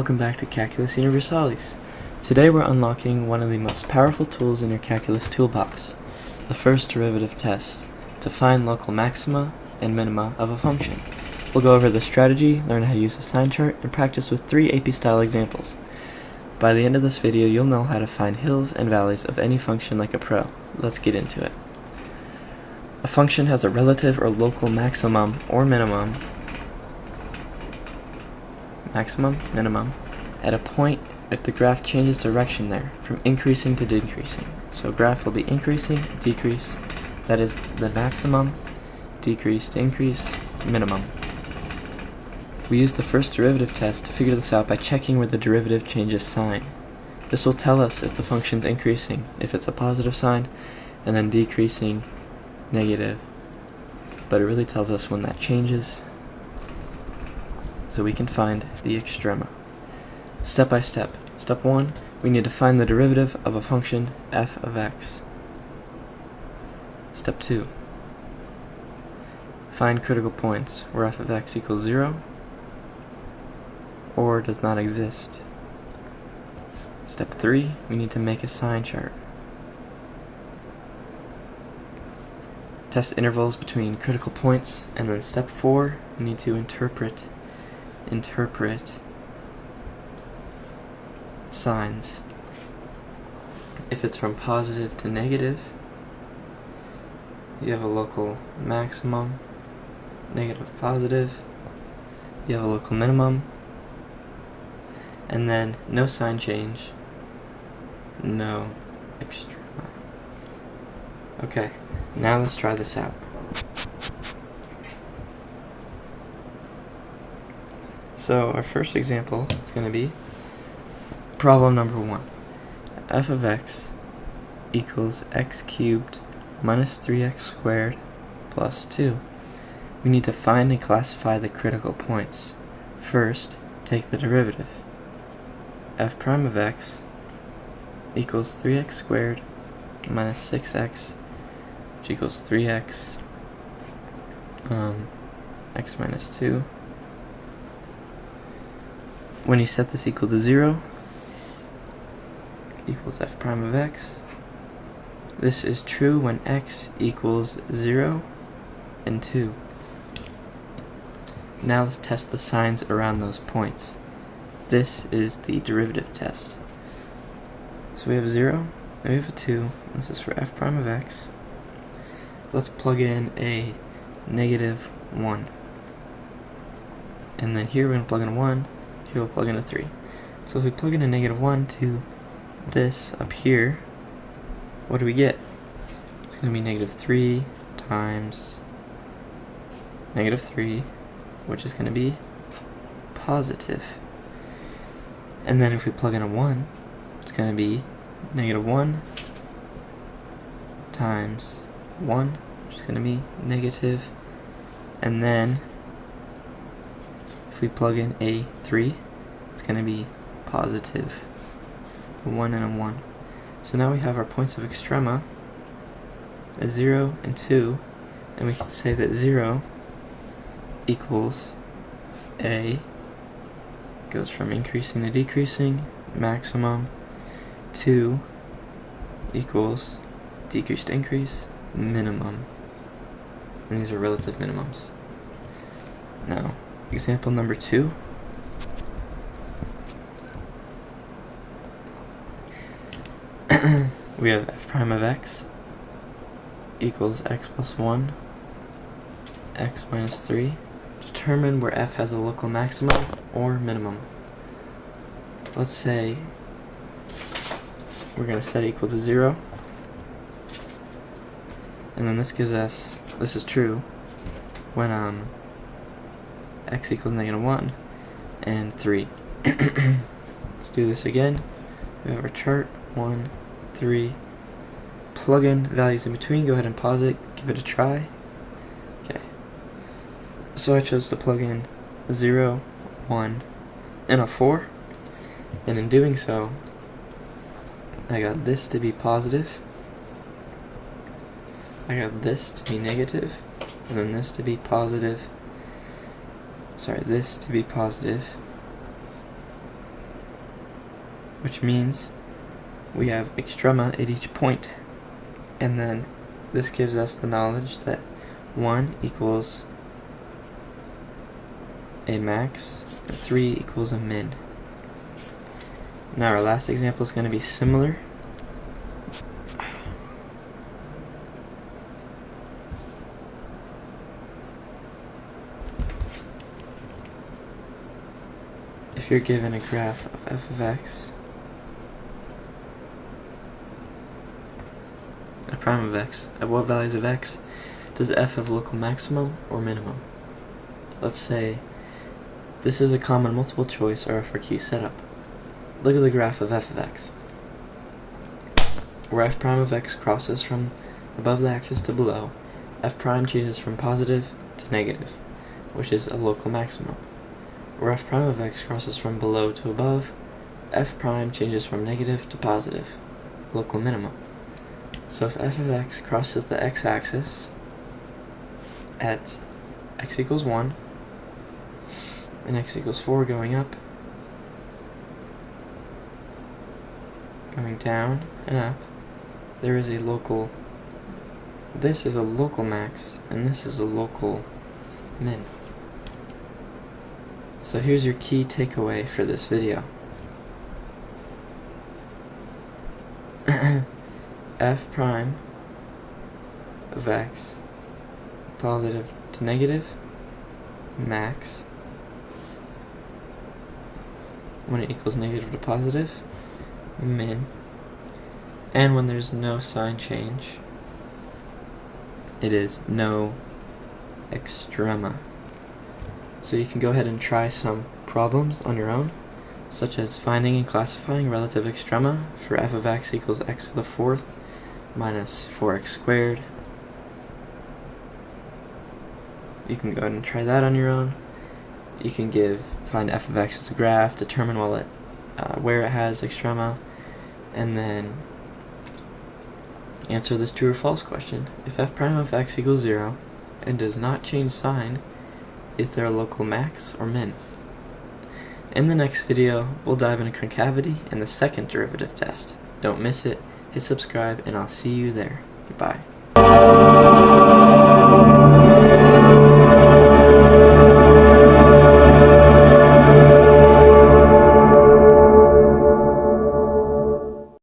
Welcome back to Calculus Universalis. Today we're unlocking one of the most powerful tools in your calculus toolbox, the first derivative test, to find local maxima and minima of a function. We'll go over the strategy, learn how to use a sign chart, and practice with 3 AP-style examples. By the end of this video, you'll know how to find hills and valleys of any function like a pro. Let's get into it. A function has a relative or local maximum or minimum at a point if the graph changes direction there, from increasing to decreasing. So a graph will be increasing, decrease, that is the maximum, decrease to increase, minimum. We use the first derivative test to figure this out by checking where the derivative changes sign. This will tell us if the function's increasing, if it's a positive sign, and then decreasing, negative, but it really tells us when that changes, so we can find the extrema. Step by step. Step 1, we need to find the derivative of a function f of x. Step 2, find critical points where f of x equals 0 or does not exist. Step 3, we need to make a sign chart. Test intervals between critical points, and then step 4, we need to interpret signs. If it's from positive to negative, you have a local maximum, negative, positive, you have a local minimum, and then no sign change, no extrema. Okay, now let's try this out. So our first example is going to be problem number 1. F of x equals x cubed minus 3x squared plus 2. We need to find and classify the critical points. First, take the derivative. F prime of x equals 3x squared minus 6x, which equals 3x, x minus 2. When you set this equal to 0, equals f prime of x. This is true when x equals 0 and 2. Now let's test the signs around those points. This is the derivative test. So we have 0, and we have a 2. This is for f prime of x. Let's plug in a negative 1. And then here we're going to plug in a 1. Here we'll plug in a 3. So if we plug in a negative 1 to this up here, what do we get? It's going to be negative 3 times negative 3, which is going to be positive. And then if we plug in a 1, it's going to be negative 1 times 1, which is going to be negative. And then if we plug in a 3, it's going to be positive. A 1 and a 1. So now we have our points of extrema as 0 and 2, and we can say that 0 equals a, goes from increasing to decreasing, maximum. 2 equals decrease to increase, minimum. And these are relative minimums. Now, example number 2. We have f prime of x equals x plus 1, x minus 3. Determine where f has a local maximum or minimum. Let's say we're going to set equal to 0. And then this gives us, this is true when x equals negative 1 and 3. Let's do this again. We have our chart, 1, 3. Plug in values in between. Go ahead and pause it. Give it a try. Okay. So I chose to plug in 0, 1, and a 4. And in doing so, I got this to be positive. I got this to be negative. And then this to be positive. Sorry, this to be positive. which means we have extrema at each point. And then this gives us the knowledge that 1 equals a max and 3 equals a min. Now our last example is going to be similar. If you're given a graph of f of x, a prime of x, at what values of x does f have local maximum or minimum? Let's say this is a common multiple choice or FRQ setup. Look at the graph of f of x, where f prime of x crosses from above the axis to below. F prime changes from positive to negative, which is a local maximum. Where f prime of x crosses from below to above, f prime changes from negative to positive, local minimum. So if f of x crosses the x-axis at x equals 1 and x equals 4 going up, going down and up, there is a local, this is a local max and this is a local min. So here's your key takeaway for this video. F prime of x, positive to negative, max, when it equals negative to positive, min, and when there's no sign change, it is no extrema. So you can go ahead and try some problems on your own, such as finding and classifying relative extrema for f of x equals x to the 4th minus 4x squared. You can go ahead and try that on your own. You can find f of x as a graph, determine where it has extrema, and then answer this true or false question. If f prime of x equals 0 and does not change sign, is there a local max or min? In the next video, we'll dive into concavity and the second derivative test. Don't miss it, hit subscribe, and I'll see you there. Goodbye.